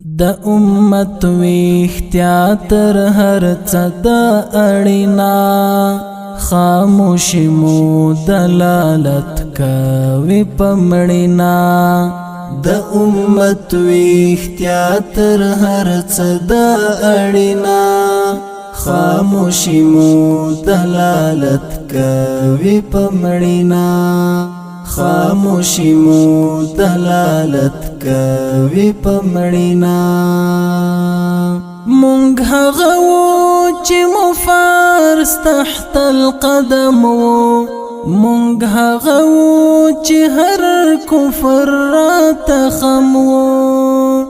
د امت ویختیا تر هر څه د اړینا خاموشي مو دلالت کوي پمړینا د امت ویختیا تر هر څه د اړینا خاموشي مو دلالت کوي پمړینا خاموشی مو دلالت کوي پمړینا مونږ هغه وو چې مو فارس تحت القدم وو مونږ هغه وو چې هر کفر راته خم وو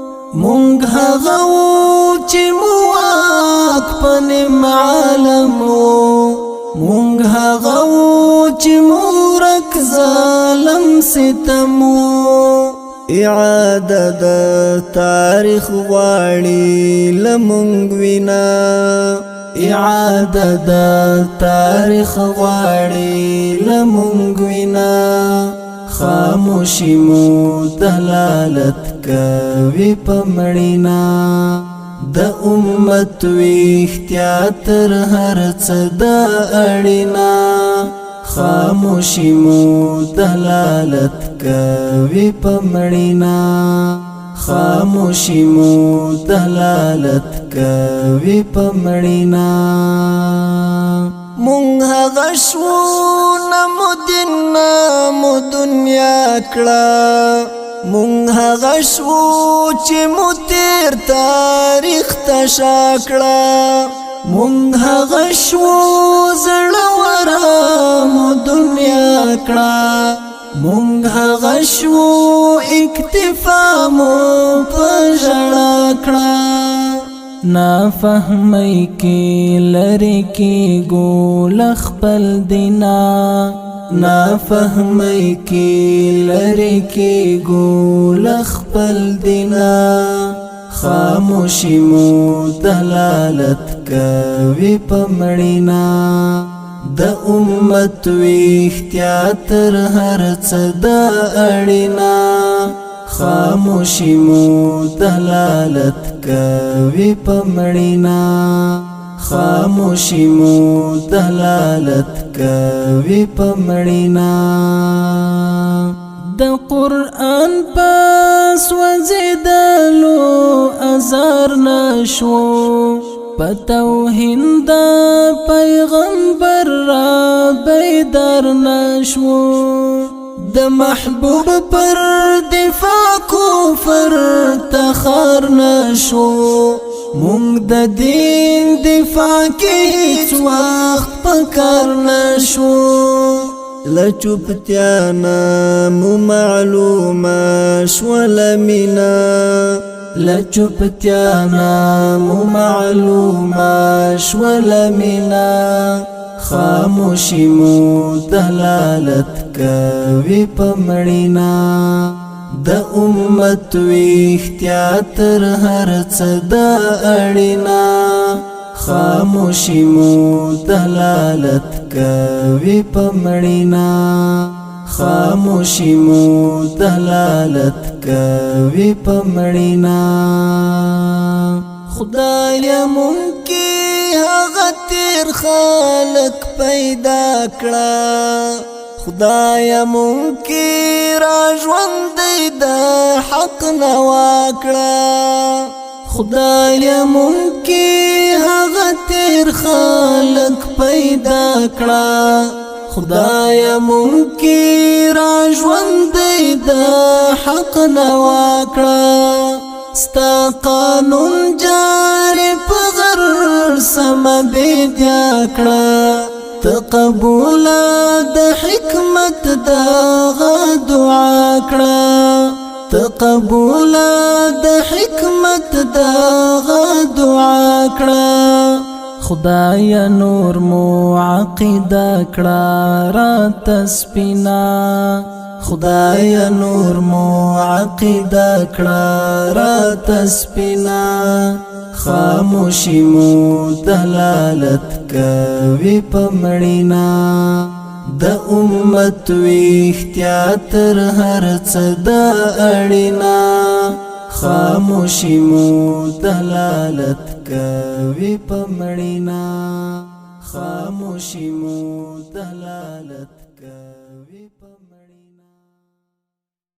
مونږ هغه وو چې مو واک په نیم عالم وو مونږ هغه وو چې مورک ظالم ستم وو اعاده د تاریخ غواړي لمونږ وینا اعاده د تاریخ غواړي لمونږ وینا خاموشي مو دلالت کوي پمړینا د امت ویختیا تر هر څه د اړینا خاموشي مو دلالت کوي پمړینا خاموشي مو دلالت کوي پمړینا مونږ هغه شو نمو دنیا کړه مونږ هغه شو چې مو تیر تاریخ ته شاکړه مونږ هغه شو زړور مو دنیا کړه مونږ هغه شو اکتفا مو په ژړا کړه نافهمی کی لری کی ګول خپل دینا نافهمی کی لری کی ګول خپل دینا خاموشی مو دلالت کوي پمړینا د امت ویختیا تر هر څه د اړینا خاموشی مو دلالت کوي پمړینا خاموشی مو دلالت کوي پمړینا د قرآن پاس وزیدلو ازار نشو پتوهین دا پیغمبر را بیدار نشو د محبوب پر دفاع کفر تخار نشو مونږ د دین دفاع کې هیڅ وخت پکار نشو لچوپتیانا مو معلومه شول مینا لچوپتیانا مو معلومه شول مینا خاموشی مو دلالت کوي پمړینا د امت ویختیا تر هر څه د اړینا خاموشی مو دلالت کوي پمړینا خاموشی مو دلالت کوي پمړینا خدای مونږه هغه تیر خلق پیدا کړه خدای مونږه را ژوند د حق نوا کړه خدای مونږه هغه تیر خلق پیدا کړه خدای مونږه را ژوند د حق نوا کړه ستا قانون جاری په غر سم بیدیا کړه تقبول د حکمت دغه دعا کړه تقبول د حکمت دغه دعا کړه خدای نور مو عقیده کړه را تسپینا خدای نور مو عقیده کړه را تسپینا خاموشی مو دلالت کوي پمړینا د امت ویختیا تر هر څه د اړینا خاموشی مو دلالت کوي په مړینا خاموشی مو دلالت کوي په مړینا